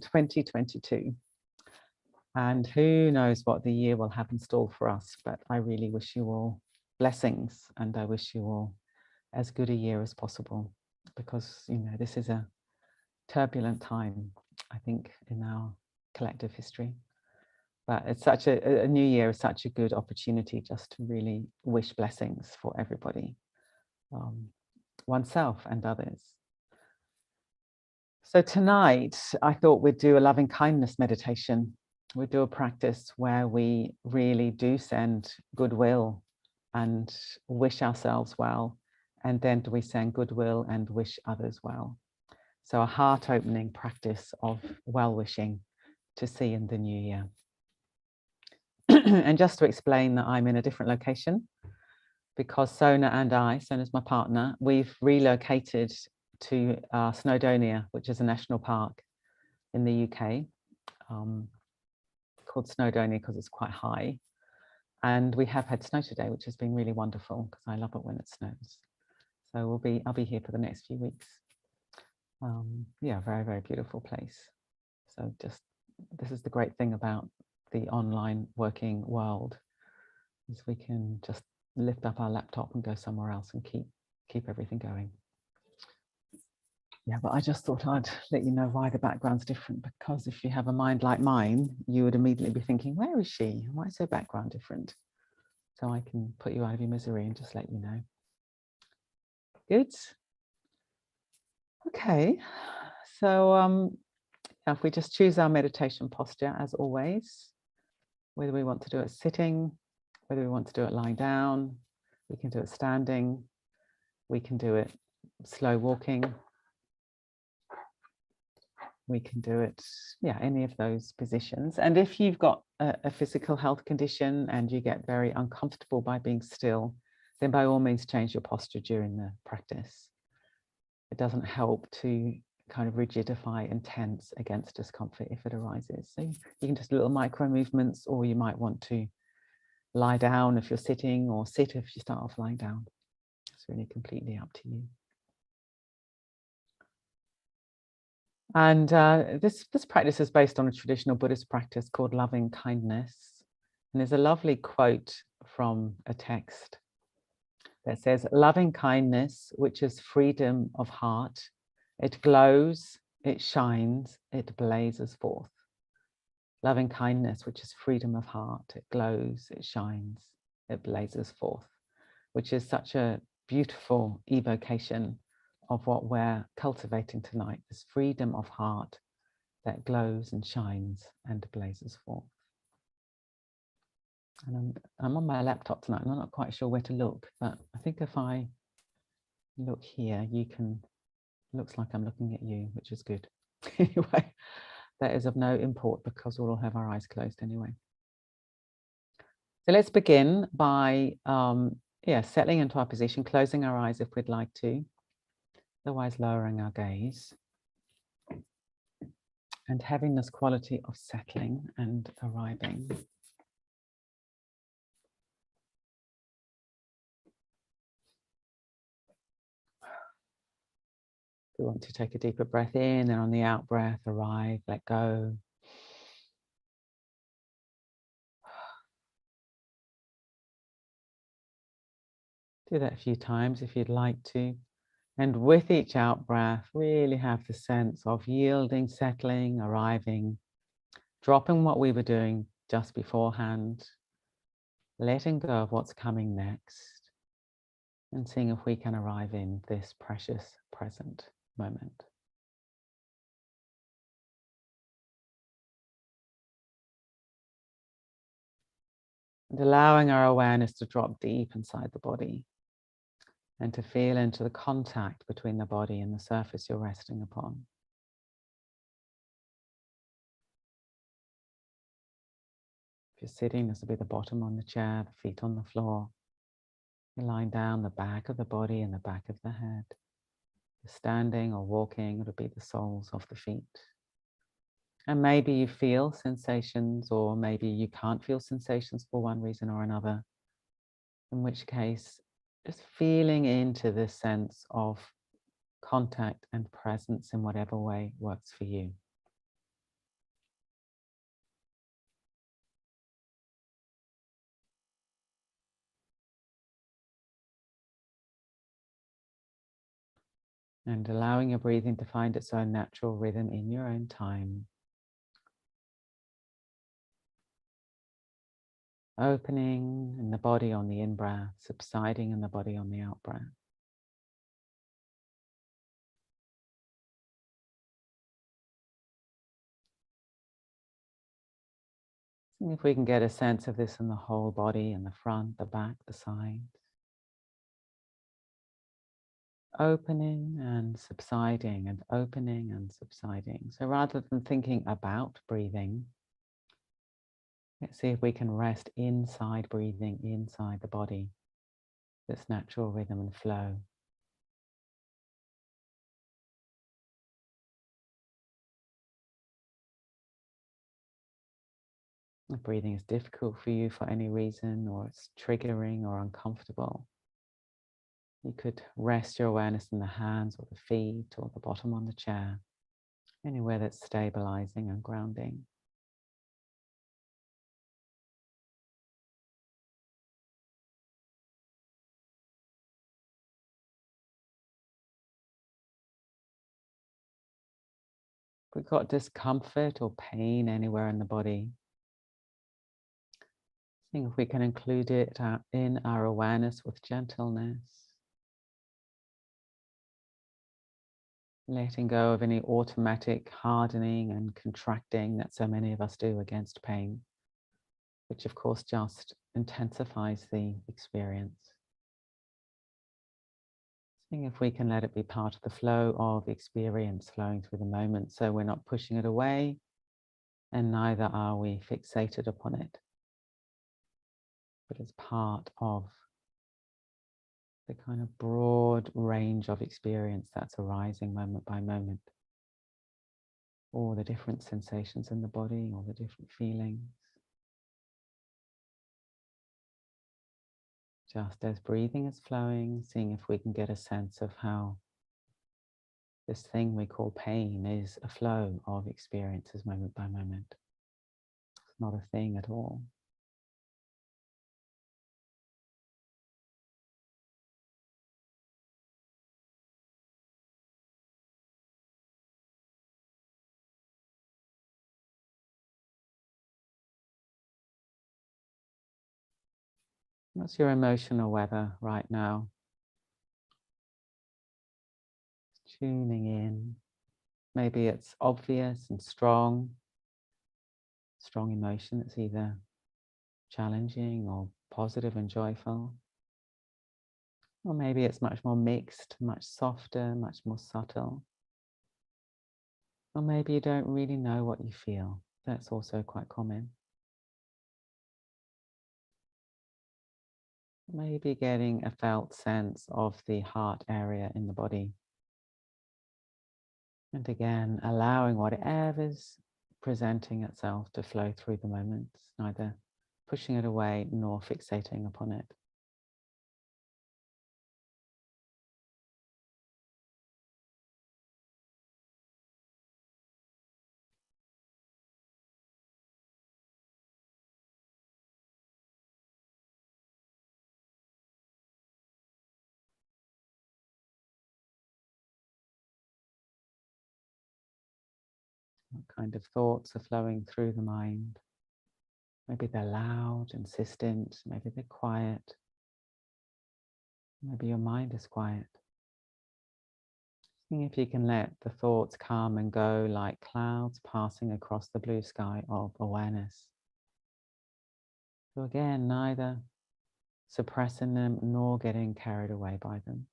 2022. And who knows what the year will have in store for us, but I really wish you all blessings, and I wish you all as good a year as possible, because, you know, this is a turbulent time, I think, in our collective history. But it's such a new year is such a good opportunity just to really wish blessings for everybody, oneself and others. So tonight, I thought we'd do a loving kindness meditation. We do a practice where we really do send goodwill and wish ourselves well, and then we send goodwill and wish others well. So a heart-opening practice of well-wishing to see in the new year. And just to explain that I'm in a different location, because Sona and I, Sona's my partner, we've relocated to Snowdonia, which is a national park in the UK, called Snowdonia because it's quite high. And we have had snow today, which has been really wonderful because I love it when it snows. So I'll be here for the next few weeks. Yeah, very, very beautiful place. So this is the great thing about the online working world, is we can just lift up our laptop and go somewhere else and keep everything going. Yeah, but I just thought I'd let you know why the background's different, because if you have a mind like mine, you would immediately be thinking, where is she? Why is her background different? So I can put you out of your misery and just let you know. Good. Okay, so if we just choose our meditation posture as always, whether we want to do it sitting, whether we want to do it lying down, we can do it standing, we can do it slow walking, we can do it, yeah, any of those positions. And if you've got a physical health condition and you get very uncomfortable by being still, then by all means change your posture during the practice. It doesn't help to kind of rigidify and tense against discomfort if it arises. So you can just do little micro movements, or you might want to lie down if you're sitting, or sit if you start off lying down. It's really completely up to you. And this practice is based on a traditional Buddhist practice called loving kindness. And there's a lovely quote from a text that says, loving kindness, which is freedom of heart, it glows, it shines, it blazes forth. Loving kindness, which is freedom of heart, it glows, it shines, it blazes forth, which is such a beautiful evocation of what we're cultivating tonight, this freedom of heart that glows and shines and blazes forth. And I'm on my laptop tonight, and I'm not quite sure where to look, but I think if I look here, you can, looks like I'm looking at you, which is good. Anyway, that is of no import because we'll all have our eyes closed anyway. So let's begin by settling into our position, closing our eyes if we'd like to, otherwise lowering our gaze, and having this quality of settling and arriving. We want to take a deeper breath in, and on the out breath, arrive, let go. Do that a few times if you'd like to. And with each out breath, really have the sense of yielding, settling, arriving, dropping what we were doing just beforehand, letting go of what's coming next, and seeing if we can arrive in this precious present moment. And allowing our awareness to drop deep inside the body and to feel into the contact between the body and the surface you're resting upon. If you're sitting, this will be the bottom on the chair, the feet on the floor. You're lying down, the back of the body and the back of the head. You're standing or walking, it'll be the soles of the feet. And maybe you feel sensations, or maybe you can't feel sensations for one reason or another, in which case, just feeling into this sense of contact and presence in whatever way works for you. And allowing your breathing to find its own natural rhythm in your own time. Opening in the body on the in-breath, subsiding in the body on the out-breath. See if we can get a sense of this in the whole body, in the front, the back, the sides. Opening and subsiding and opening and subsiding. So rather than thinking about breathing, let's see if we can rest inside breathing, inside the body, this natural rhythm and flow. If breathing is difficult for you for any reason, or it's triggering or uncomfortable, you could rest your awareness in the hands or the feet or the bottom on the chair, anywhere that's stabilizing and grounding. If we've got discomfort or pain anywhere in the body, seeing if we can include it in our awareness with gentleness. Letting go of any automatic hardening and contracting that so many of us do against pain, which of course just intensifies the experience. Seeing if we can let it be part of the flow of experience flowing through the moment, so we're not pushing it away and neither are we fixated upon it, but as part of the kind of broad range of experience that's arising moment by moment. All the different sensations in the body, all the different feelings. Just as breathing is flowing, seeing if we can get a sense of how this thing we call pain is a flow of experiences moment by moment. It's not a thing at all. What's your emotional weather right now? Tuning in. Maybe it's obvious and strong emotion that's either challenging or positive and joyful. Or maybe it's much more mixed, much softer, much more subtle. Or maybe you don't really know what you feel. That's also quite common. Maybe getting a felt sense of the heart area in the body. And again, allowing whatever's presenting itself to flow through the moments, neither pushing it away nor fixating upon it. What kind of thoughts are flowing through the mind? Maybe they're loud, insistent, maybe they're quiet. Maybe your mind is quiet. Seeing if you can let the thoughts come and go like clouds passing across the blue sky of awareness. So again, neither suppressing them nor getting carried away by them.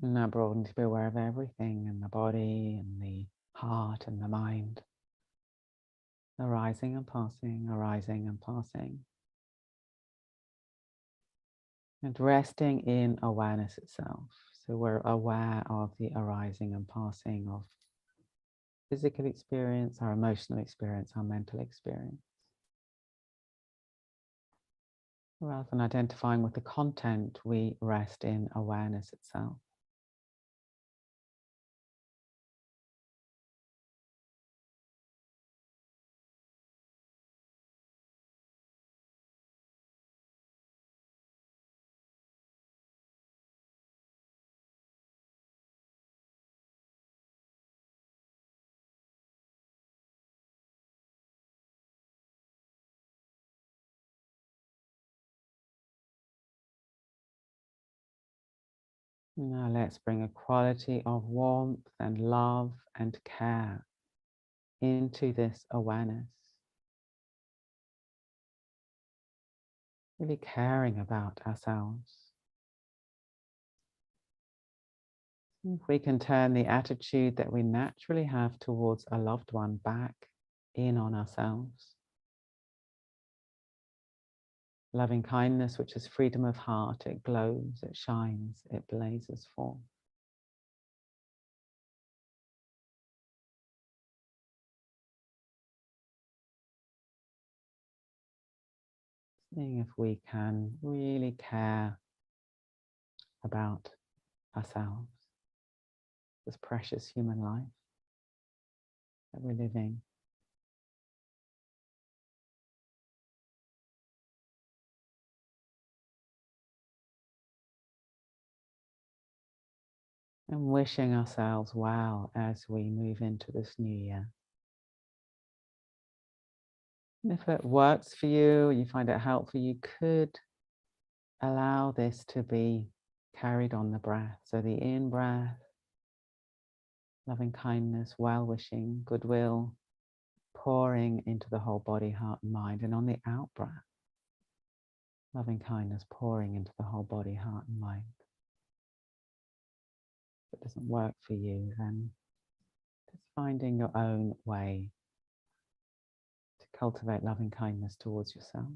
And now broaden to be aware of everything in the body and the heart and the mind. arising and passing, arising and passing. And resting in awareness itself. So we're aware of the arising and passing of physical experience, our emotional experience, our mental experience. Rather than identifying with the content, we rest in awareness itself. Now let's bring a quality of warmth and love and care into this awareness. Really caring about ourselves. If we can turn the attitude that we naturally have towards a loved one back in on ourselves. Loving kindness, which is freedom of heart, it glows, it shines, it blazes forth. Seeing if we can really care about ourselves, this precious human life that we're living. And wishing ourselves well as we move into this new year. And if it works for you, you find it helpful, you could allow this to be carried on the breath. So the in-breath, loving kindness, well-wishing, goodwill, pouring into the whole body, heart and mind. And on the out-breath, loving kindness, pouring into the whole body, heart and mind. If it doesn't work for you, then just finding your own way to cultivate loving kindness towards yourself.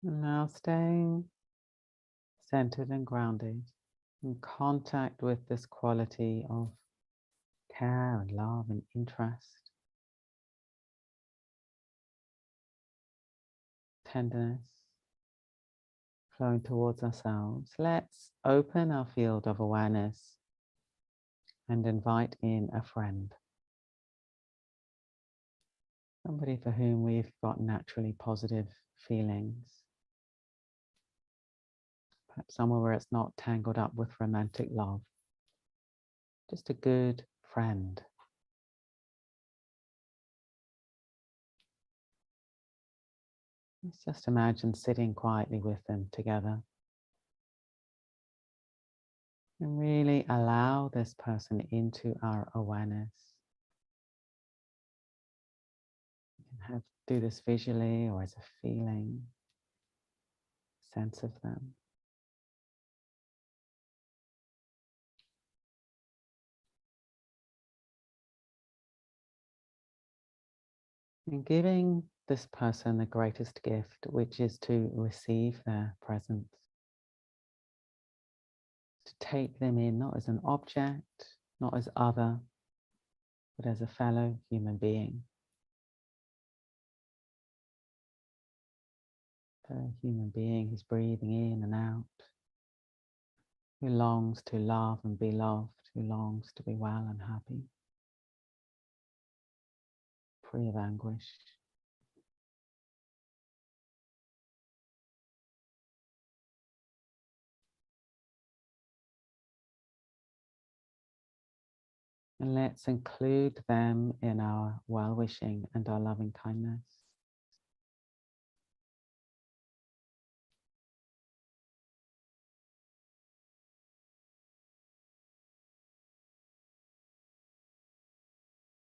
And now staying centered and grounded, in contact with this quality of care and love and interest, tenderness flowing towards ourselves. Let's open our field of awareness and invite in a friend. Somebody for whom we've got naturally positive feelings. Perhaps somewhere where it's not tangled up with romantic love. Just a good friend. Let's just imagine sitting quietly with them together. And really allow this person into our awareness. You can do this visually or as a feeling, sense of them. And giving this person the greatest gift, which is to receive their presence. To take them in, not as an object, not as other, but as a fellow human being. A human being who's breathing in and out, who longs to love and be loved, who longs to be well and happy, free of anguish. And let's include them in our well-wishing and our loving kindness.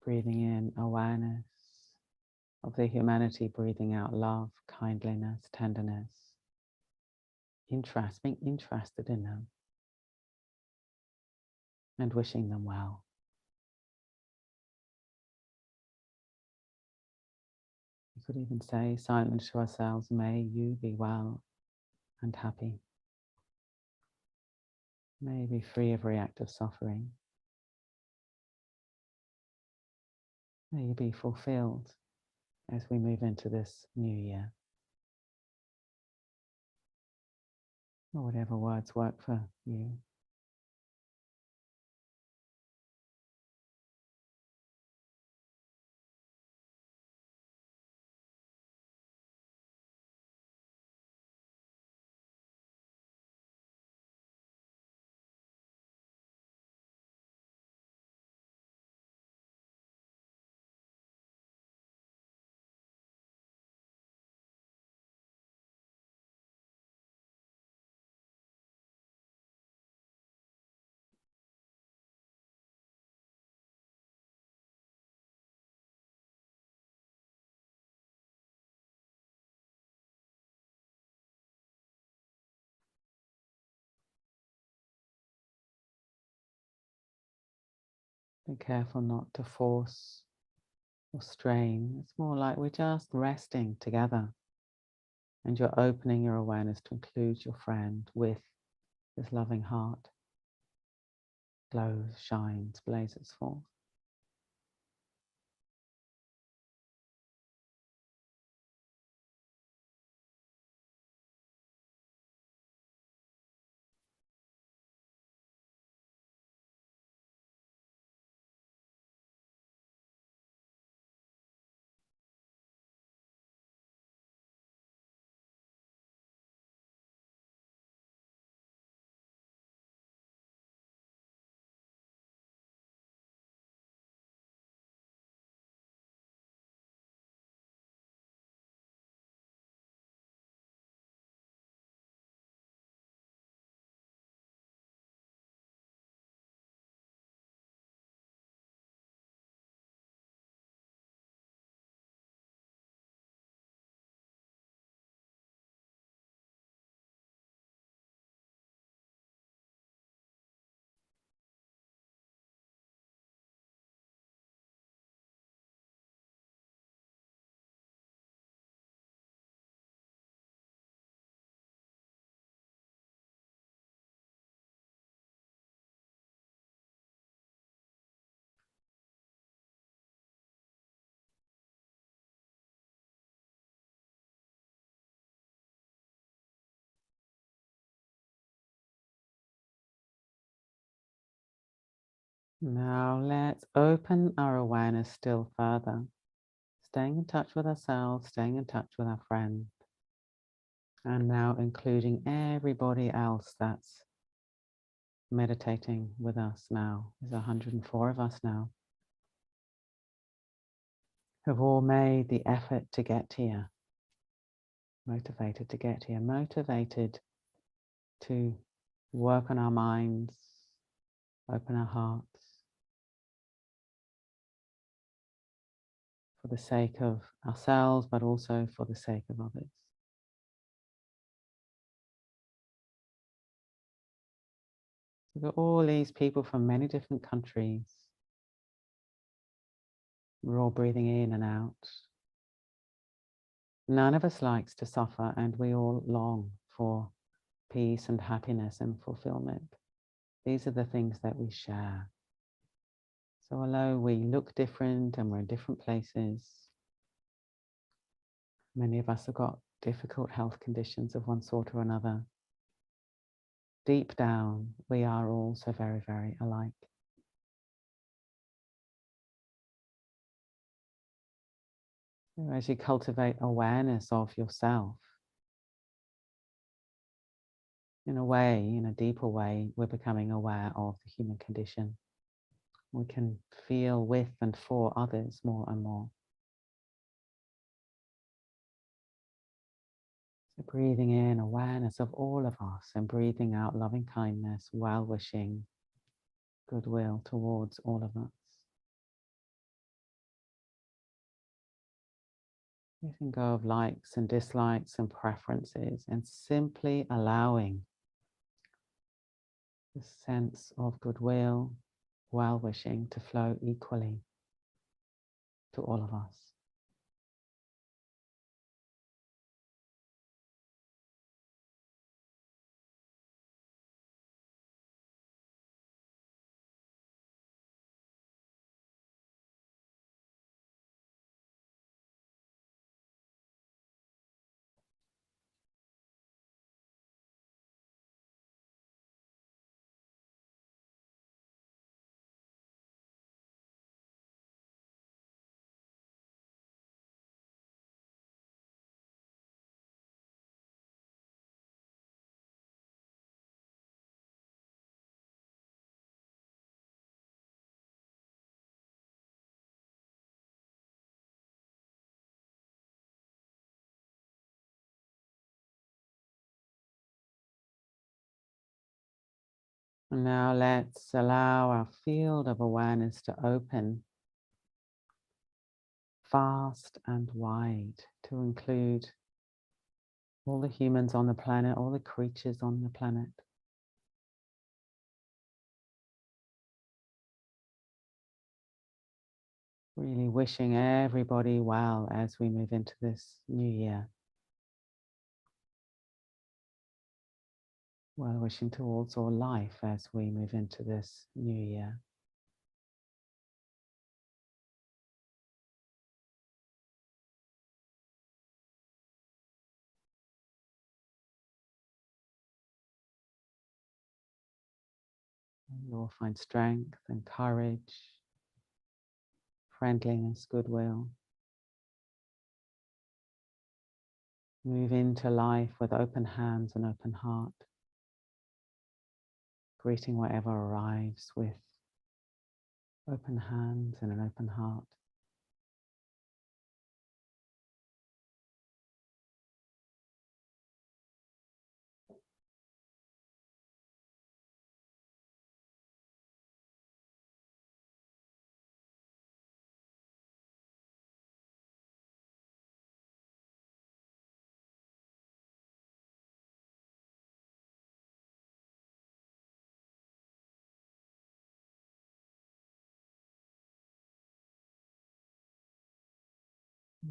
Breathing in awareness of the humanity, breathing out love, kindliness, tenderness, interest, being interested in them and wishing them well. We could even say silently to ourselves, may you be well and happy. May you be free of reactive suffering. May you be fulfilled as we move into this new year. Or whatever words work for you. Be careful not to force or strain. It's more like we're just resting together. And you're opening your awareness to include your friend with this loving heart. Glows, shines, blazes forth. Now let's open our awareness still further. Staying in touch with ourselves, staying in touch with our friend. And now including everybody else that's meditating with us now. There's 104 of us now. Who've all made the effort to get here. motivated to get here, motivated to work on our minds, open our hearts for the sake of ourselves, but also for the sake of others. We've got all these people from many different countries. We're all breathing in and out. None of us likes to suffer, and we all long for peace and happiness and fulfillment. These are the things that we share. So although we look different and we're in different places, many of us have got difficult health conditions of one sort or another. Deep down, we are all so very, very alike. So as you cultivate awareness of yourself, in a way, in a deeper way, we're becoming aware of the human condition. We can feel with and for others more and more. So breathing in awareness of all of us and breathing out loving kindness, well-wishing, goodwill towards all of us. Letting go of likes and dislikes and preferences and simply allowing the sense of goodwill, well-wishing to flow equally to all of us. And now let's allow our field of awareness to open fast and wide to include all the humans on the planet, all the creatures on the planet. Really wishing everybody well as we move into this new year. Well wishing towards all life as we move into this new year. You'll find strength and courage, friendliness, goodwill. Move into life with open hands and open heart, greeting whatever arrives with open hands and an open heart.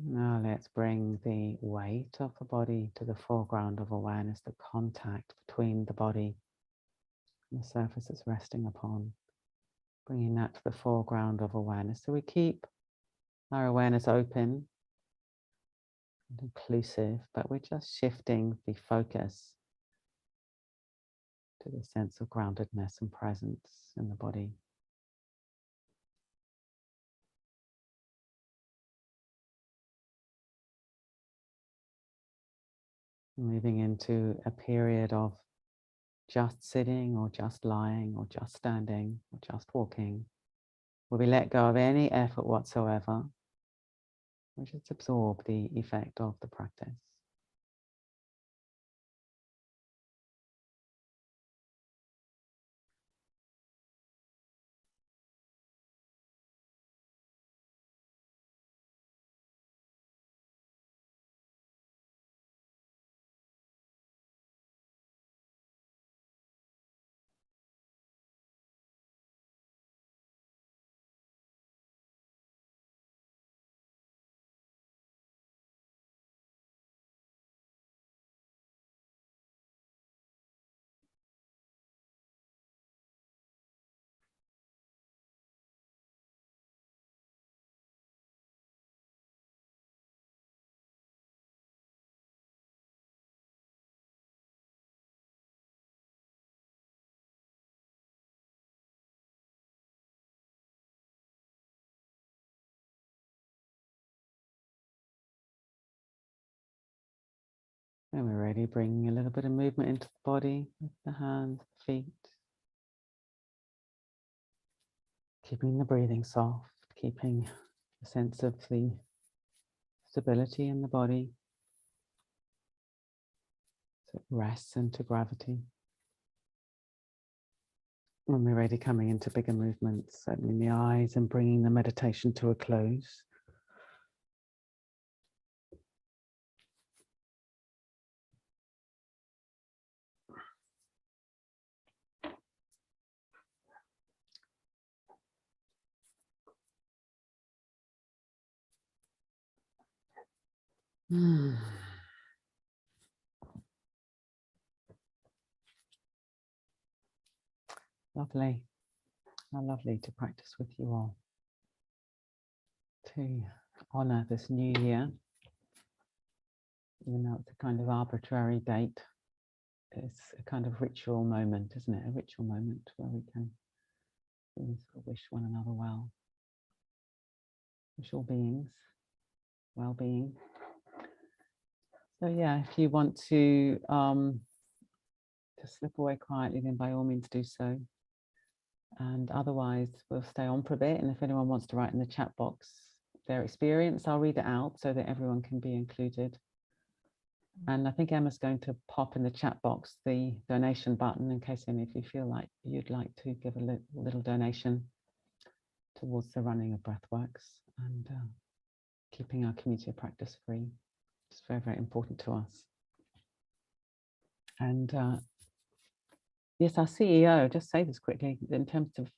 Now let's bring the weight of the body to the foreground of awareness, the contact between the body and the surface it's resting upon. Bringing that to the foreground of awareness. So we keep our awareness open and inclusive, but we're just shifting the focus to the sense of groundedness and presence in the body. Moving into a period of just sitting or just lying or just standing or just walking, where we let go of any effort whatsoever. We just absorb the effect of the practice. And we're ready, bringing a little bit of movement into the body with the hands, feet. Keeping the breathing soft, keeping a sense of the stability in the body. So it rests into gravity. When we're ready, coming into bigger movements, opening the eyes and bringing the meditation to a close. Lovely. How lovely to practice with you all. To honor this new year, even though it's a kind of arbitrary date, it's a kind of ritual moment, isn't it? A ritual moment where we can really sort of wish one another well. Wish all beings well-being. So yeah, if you want to slip away quietly, then by all means do so. And otherwise, we'll stay on for a bit. And if anyone wants to write in the chat box their experience, I'll read it out so that everyone can be included. And I think Emma's going to pop in the chat box the donation button in case any of you feel like you'd like to give a little donation towards the running of Breathworks and keeping our community of practice free. It's very, very important to us. And yes, our CEO, just say this quickly, in terms of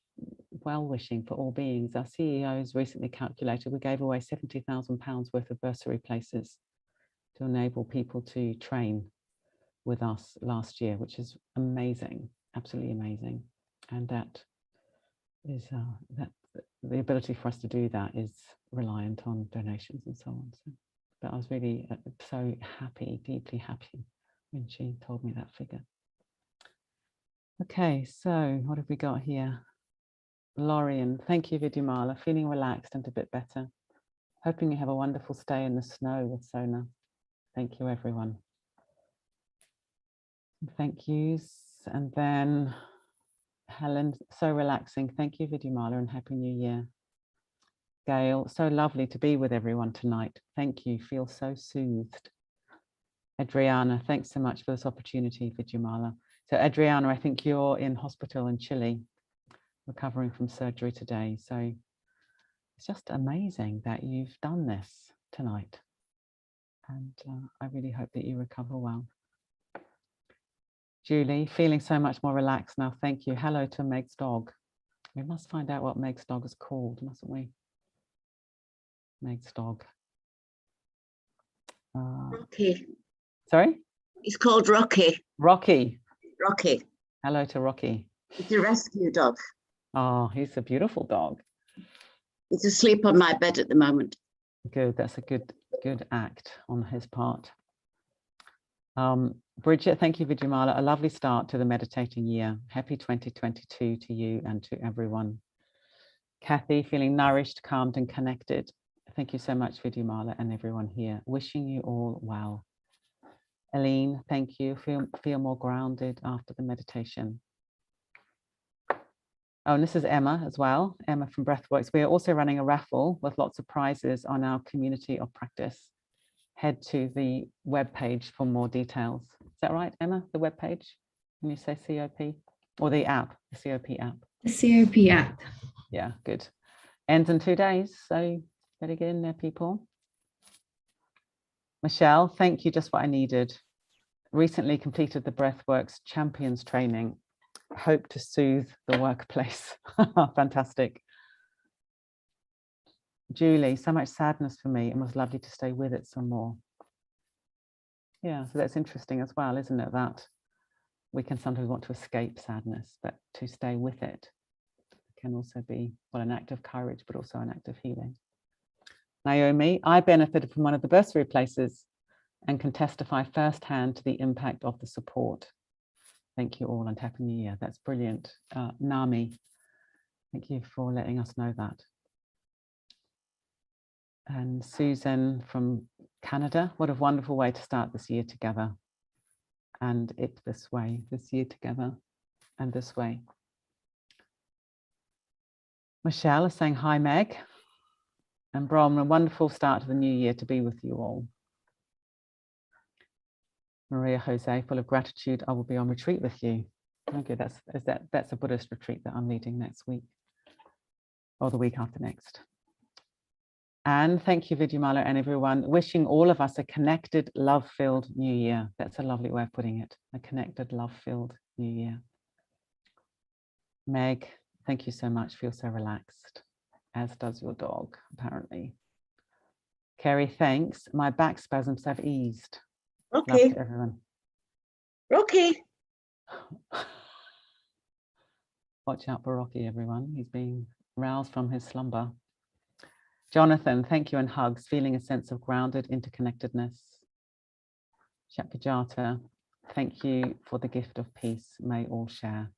well-wishing for all beings, our CEO has recently calculated we gave away £70,000 worth of bursary places to enable people to train with us last year, which is amazing, absolutely amazing. And that is that the ability for us to do that is reliant on donations and so on. So, but I was really so happy, deeply happy when she told me that figure. Okay, so what have we got here? Lorian, thank you, Vidyamala. Feeling relaxed and a bit better. Hoping you have a wonderful stay in the snow with Sona. Thank you, everyone. Thank yous. And then Helen, so relaxing. Thank you, Vidyamala, and Happy New Year. Gail, so lovely to be with everyone tonight. Thank you. Feel so soothed. Adriana, thanks so much for this opportunity, Vidyamala. So Adriana, I think you're in hospital in Chile, recovering from surgery today. So it's just amazing that you've done this tonight. And I really hope that you recover well. Julie, feeling so much more relaxed now. Thank you. Hello to Meg's dog. We must find out what Meg's dog is called, mustn't we? Meg's dog. Rocky. Sorry? He's called Rocky. Rocky. Rocky. Hello to Rocky. He's a rescue dog. Oh, he's a beautiful dog. He's asleep on my bed at the moment. Good. That's a good act on his part. Bridget, thank you, Vidyamala. A lovely start to the meditating year. Happy 2022 to you and to everyone. Kathy, feeling nourished, calmed and connected. Thank you so much, Vidyamala, and everyone here. Wishing you all well. Aline, thank you. Feel more grounded after the meditation. Oh, and this is Emma as well. Emma from Breathworks. We are also running a raffle with lots of prizes on our community of practice. Head to the webpage for more details. Is that right, Emma? The webpage? When you say COP? Or the app, the COP app? The COP app. Yeah, good. Ends in 2 days, so better get in there, people. Michelle, thank you, just what I needed. Recently completed the Breathworks Champions training. Hope to soothe the workplace. Fantastic. Julie, so much sadness for me. It was lovely to stay with it some more. Yeah, so that's interesting as well, isn't it? That we can sometimes want to escape sadness, but to stay with it can also be, well, an act of courage, but also an act of healing. Naomi, I benefited from one of the bursary places and can testify firsthand to the impact of the support. Thank you all and Happy New Year. That's brilliant. Nami, thank you for letting us know that. And Susan from Canada, what a wonderful way to start this year together. and it this way, this year together and this way. Michelle is saying hi, Meg. And Brom, a wonderful start to the new year to be with you all. Maria Jose, full of gratitude, I will be on retreat with you. Okay, that's a Buddhist retreat that I'm leading next week, or the week after next. And thank you, Vidyamala, and everyone. Wishing all of us a connected, love-filled new year. That's a lovely way of putting it. A connected, love-filled new year. Meg, thank you so much. Feel so relaxed, as does your dog, apparently. Kerry, thanks. My back spasms have eased. Rocky, Love to everyone. Rocky. Watch out for Rocky, everyone. He's being roused from his slumber. Jonathan, thank you and hugs. Feeling a sense of grounded interconnectedness. Shakajata, thank you for the gift of peace. May all share.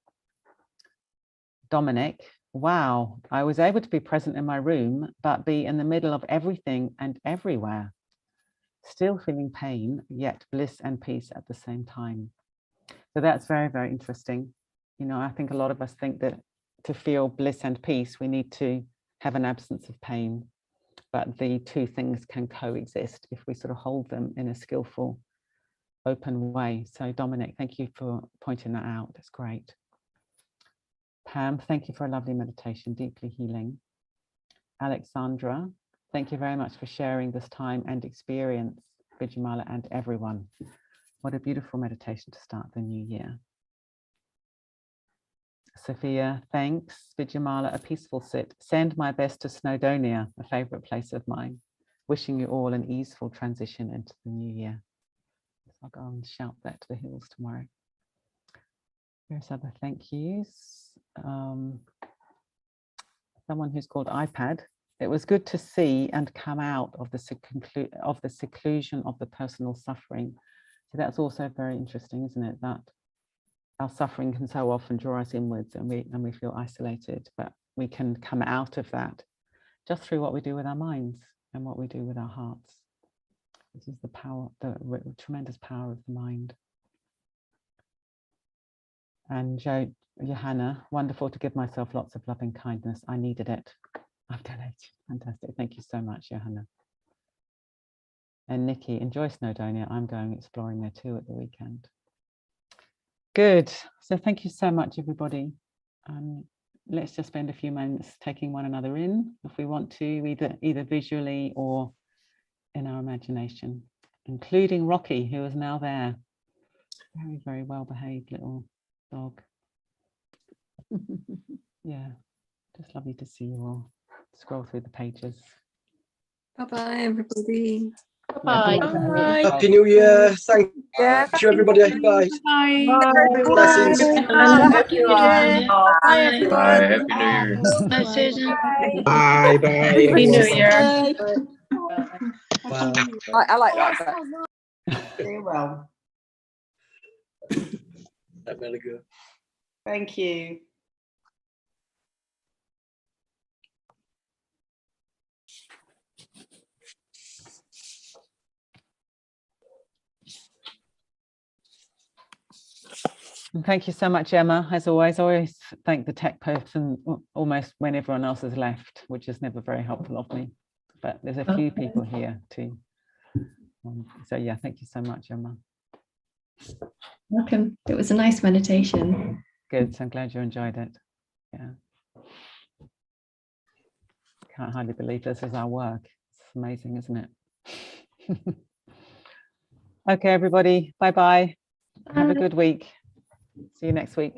Dominic, wow, I was able to be present in my room, but be in the middle of everything and everywhere. Still feeling pain, yet bliss and peace at the same time. So that's very, very interesting. You know, I think a lot of us think that to feel bliss and peace, we need to have an absence of pain, but the two things can coexist if we sort of hold them in a skillful, open way. So Dominic, thank you for pointing that out. That's great. Pam, thank you for a lovely meditation, deeply healing. Alexandra, thank you very much for sharing this time and experience, Vidyamala and everyone. What a beautiful meditation to start the new year. Sophia, thanks. Vidyamala, a peaceful sit. Send my best to Snowdonia, a favorite place of mine. Wishing you all an easeful transition into the new year. I'll go and shout that to the hills tomorrow. Here's other thank yous. Someone who's called iPad. It was good to see and come out of the seclusion of the personal suffering. So that's also very interesting, isn't it? That our suffering can so often draw us inwards and we feel isolated, but we can come out of that just through what we do with our minds and what we do with our hearts. This is the power, the tremendous power of the mind. And Johanna, wonderful to give myself lots of loving kindness. I needed it. I've done it. Fantastic. Thank you so much, Johanna. And Nikki, enjoy Snowdonia. I'm going exploring there too at the weekend. Good. So thank you so much, everybody. Let's just spend a few moments taking one another in, if we want to, either visually or in our imagination, including Rocky, who is now there. Very, very well behaved little dog. Yeah, just lovely to see you all. Scroll through the pages. Bye-bye, everybody. Bye. Happy New Year. Thank you, everybody. Bye. Blessings. Happy New Year. Bye. Happy New Year. Bye, Susan. Bye. Bye. Happy New Year. Wow. I like that. Very well. That really good. Thank you. And thank you so much, Emma. As always, I always thank the tech person almost when everyone else has left, which is never very helpful of me. But there's a few people here too. So yeah, thank you so much, Emma. Welcome. It was a nice meditation. Good. So I'm glad you enjoyed it. Yeah. Can't hardly believe this is our work. It's amazing, isn't it? Okay, everybody. Bye-bye. Have a good week. See you next week.